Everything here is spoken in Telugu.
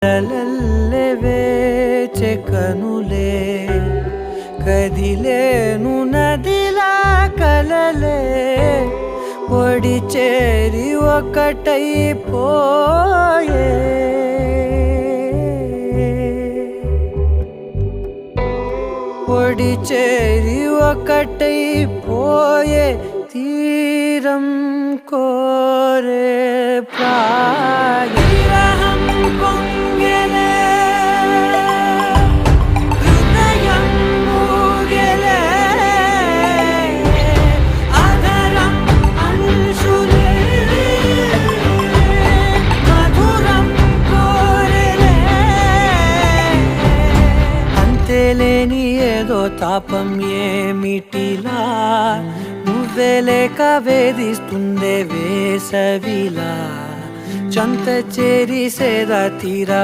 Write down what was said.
కలలల్లె వేచె కనులే కదిలేను నదిలా కలలే ఒడి చేరి ఒకటైపోయే ఒడి చేరి ఒకటైపోయే తీరం కోరే ప్రాయం పొంగెలే హృదయం మూగెలే అధరం అంశులే మధురం కోరెలే అంతేలేని ఏదో తాపం ఏమిటిలా నువ్వే లేక వేధిస్తుందే వేసవిలా చంత చేరి సేద తీరా